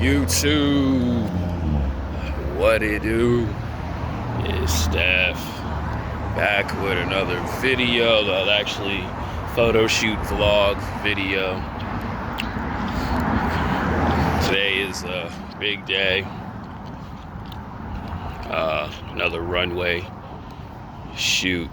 YouTube, what it do? It's Steph back with another video, that actually photo shoot vlog video. Today is a big day. Another runway shoot.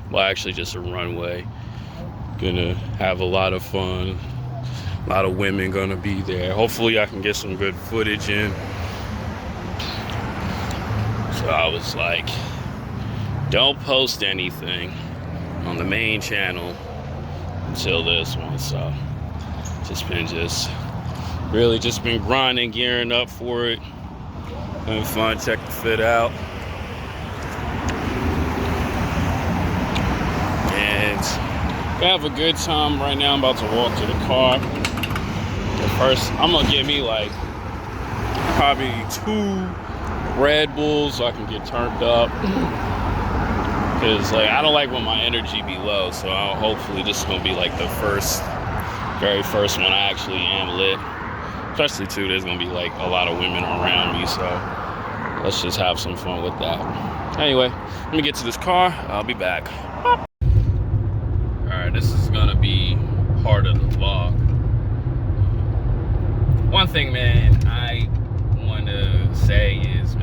Well, actually just a runway. Gonna have a lot of fun. A lot of women gonna be there. Hopefully I can get some good footage in. So I was like, don't post anything on the main channel until this one. So really just been grinding, gearing up for it. Having fun, check the fit out. And have a good time. Right now I'm about to walk to the car. But first, I'm gonna get me like probably 2 Red Bulls so I can get turned up. Cause like I don't like when my energy be low, so hopefully this is gonna be like the very first one I actually am lit. Especially too, there's gonna be like a lot of women around me, so let's just have some fun with that. Anyway, let me get to this car. I'll be back. All right, this is gonna be part of the vlog. One thing, man, I want to say is,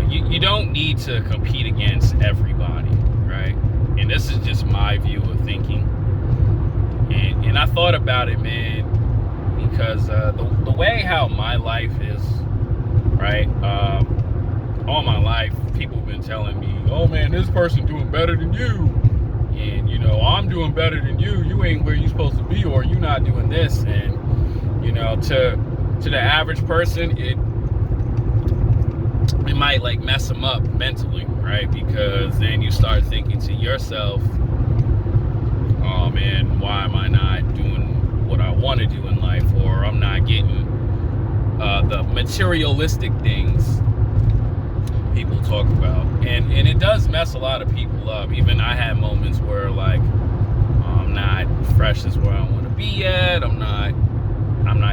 you don't need to compete against everybody, right? And this is just my view of thinking. And I thought about it, man, because the way how my life is, right? All my life, people have been telling me, oh man, this person doing better than you. And, I'm doing better than you. You ain't where you supposed to be, or you not doing this. And, to the average person, it might like mess them up mentally, right? Because then you start thinking to yourself, oh man, why am I not doing what I want to do in life? Or I'm not getting the materialistic things people talk about. And it does mess a lot of people up. Even I had moments where like I'm not fresh as where I want to be at. I'm not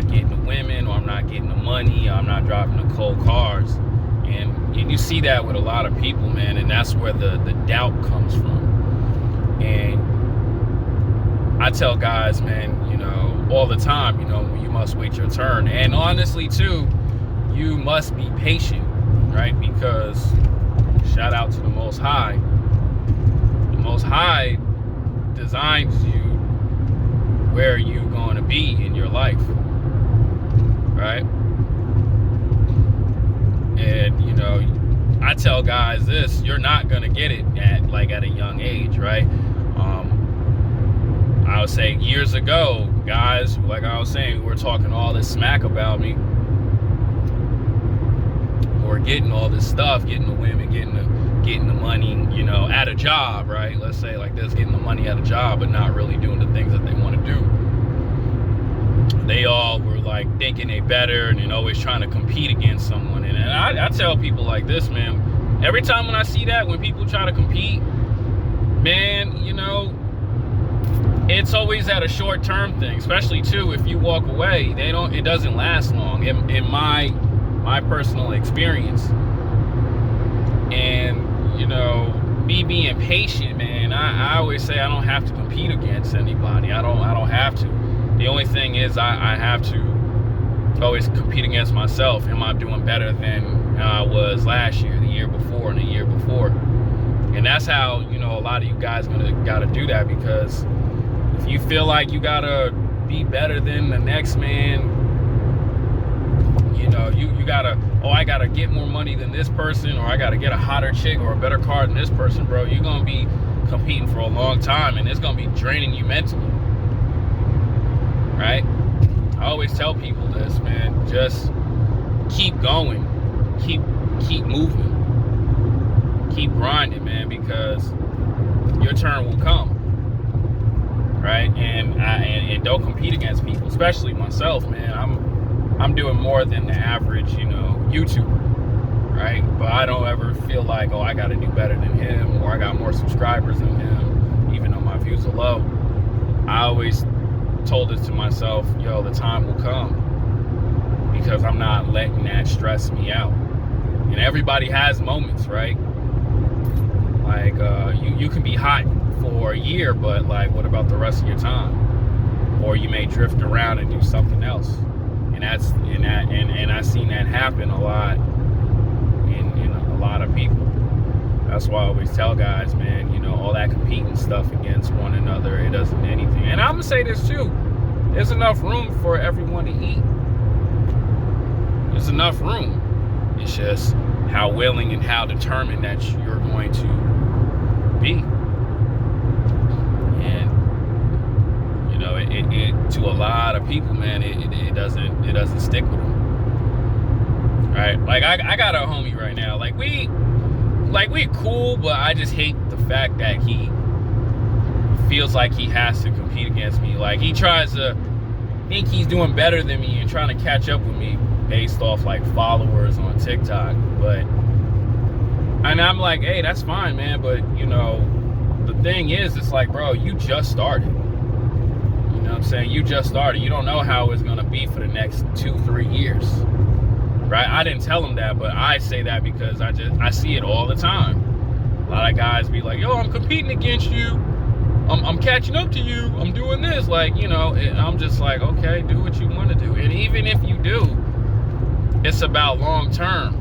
getting the women, or I'm not getting the money, I'm not driving the cold cars. And you see that with a lot of people, man, and that's where the doubt comes from. And I tell guys, man, all the time, you must wait your turn. And honestly, too, you must be patient, right? Because shout out to the Most High. The Most High designs you where you're going to be in your life, right? And, I tell guys this, you're not going to get it at a young age, right? I would say years ago, guys, like I was saying, were talking all this smack about me, or getting all this stuff, getting the women, getting the money, at a job, right? Let's say like this, getting the money at a job, but not really doing the things that they want to do. They all were like thinking they better and always trying to compete against someone. And I tell people like this, man, every time when I see that, when people try to compete, man, it's always at a short-term thing, especially too, if you walk away, it doesn't last long in my personal experience. And, me being patient, man, I always say I don't have to compete against anybody. I don't have to. The only thing is I have to always compete against myself. Am I doing better than I was last year, the year before, and the year before? And that's how, a lot of you guys gotta do that, because if you feel like you gotta be better than the next man, you gotta, I gotta get more money than this person, or I gotta get a hotter chick or a better car than this person, bro. You're gonna be competing for a long time, and it's gonna be draining you mentally, right? I always tell people this, man, just keep going, keep moving, keep grinding, man, because your turn will come, right? And don't compete against people, especially myself, man. I'm doing more than the average, YouTuber, right? But I don't ever feel like, I got to do better than him, or I got more subscribers than him, even though my views are low. I always told this to myself, yo, the time will come, because I'm not letting that stress me out. And everybody has moments, right? Like, you can be hot for a year, but like, what about the rest of your time? Or you may drift around and do something else. And I've seen that happen a lot in a lot of people. That's why I always tell guys, man, you know, all that competing stuff against one another, it doesn't mean anything. And I'm gonna say this too, there's enough room for everyone to eat. There's enough room. It's just how willing and how determined that you're going to be. And you know, it to a lot of people, man, it doesn't stick with them. Right? Like I got a homie right now. Like we're cool, but I just hate the fact that he feels like he has to compete against me. Like he tries to think he's doing better than me and trying to catch up with me based off like followers on TikTok. And I'm like, hey, that's fine, man, but you know, the thing is, it's like, bro, you just started. You know what I'm saying? You just started. You don't know how it's gonna be for the next 2-3 years. Right? I didn't tell him that, but I say that because I see it all the time. A lot of guys be like, yo, I'm competing against you. I'm catching up to you. I'm doing this. Like, you know, I'm just like, okay, do what you want to do. And even if you do, it's about long term.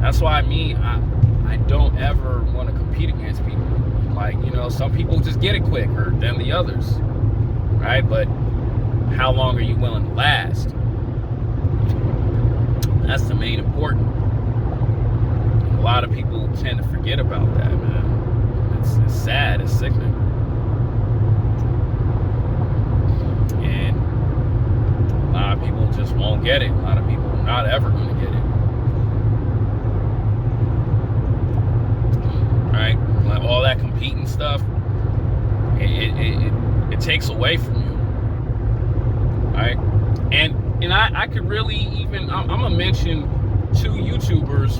That's why I don't ever want to compete against people. Like, you know, some people just get it quicker than the others. Right? But how long are you willing to last? That's the main important. A lot of people tend to forget about that, man. It's sad, it's sickening. And a lot of people just won't get it. A lot of people are not ever going to get it. Right? Like all that competing stuff, it takes away from you. Right? And I could really even, I'm going to mention 2 YouTubers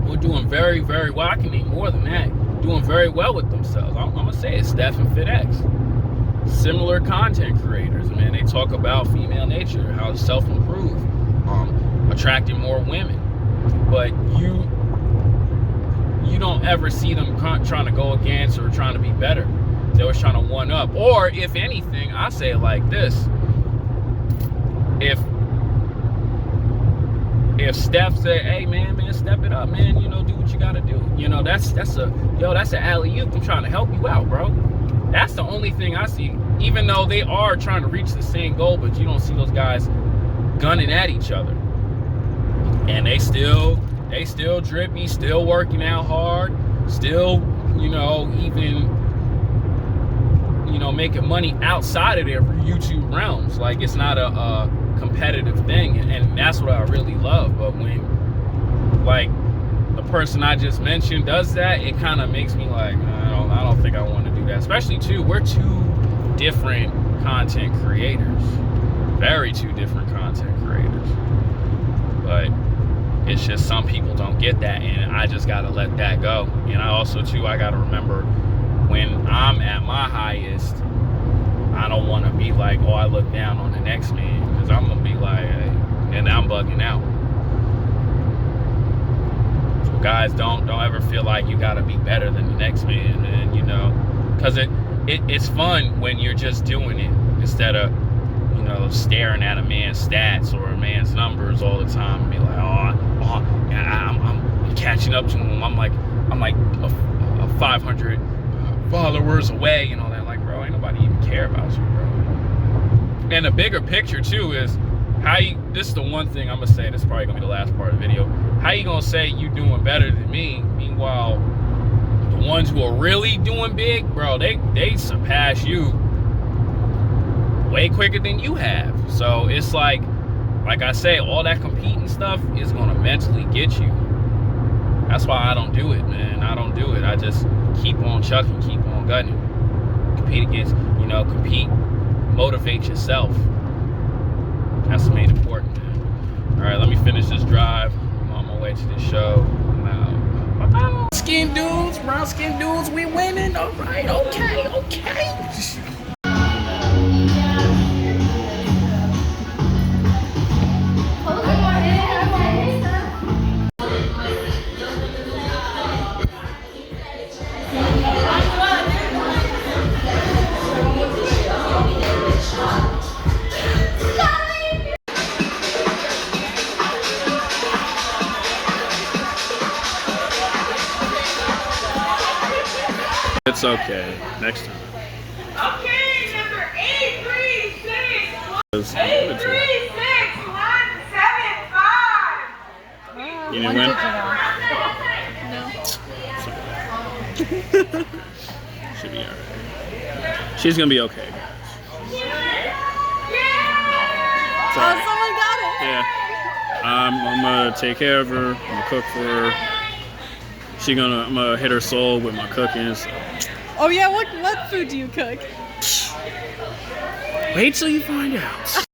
who are doing very, very well. I can name more than that. Doing very well with themselves. I'm going to say it's Steph and FitX. Similar content creators, man. They talk about female nature, how to self-improve, attracting more women. But you don't ever see them trying to go against or trying to be better. They're always trying to one up. Or if anything, I say it like this. If Steph said, hey man, step it up, man, you know, do what you gotta do. You know, that's an alley-oop. I'm trying to help you out, bro. That's the only thing I see. Even though they are trying to reach the same goal, but you don't see those guys gunning at each other. And they still drippy, still working out hard, still, you know, even, you know, making money outside of their YouTube realms. Like, it's not a competitive thing, and that's what I really love. But when, like, the person I just mentioned does that, it kind of makes me like, I don't think I want to do that. Especially too, we're 2 different content creators, very 2 different content creators. But it's just some people don't get that, and I just gotta let that go. And I also too, I gotta remember when I'm at my highest, I don't want to be like, oh, I look down on the next man, because I'm gonna be like, hey, and I'm bugging out. So guys, don't ever feel like you gotta be better than the next man, and you know, because it's fun when you're just doing it instead of, you know, staring at a man's stats or a man's numbers all the time and be like, I'm catching up to him. I'm like a 500 followers away and all that. Like, bro, ain't nobody even care about you, bro. And the bigger picture too is how you, this is the one thing I'm gonna say, this is probably gonna be the last part of the video. How you gonna say you doing better than me? Meanwhile, the ones who are really doing big, bro, they surpass you way quicker than you have. So it's like I say, all that competing stuff is gonna mentally get you. That's why I don't do it, man. I don't do it. I just keep on chucking, keep on gunning. Compete against, you know, compete, motivate yourself. That's the main important, man. All right, let me finish this drive. I'm on my way to the show. I'm out. Bye-bye. Skin dudes, brown skin dudes, we winning. All right, okay. It's okay. Next time. Okay, number 836. You 836-175. didn't One win? digit off. Should be alright. She's gonna be okay. Oh, someone got it. Yeah. I'm gonna take care of her. I'm gonna cook for her. I'm gonna hit her soul with my cooking. So. Oh yeah, what food do you cook? Wait till you find out.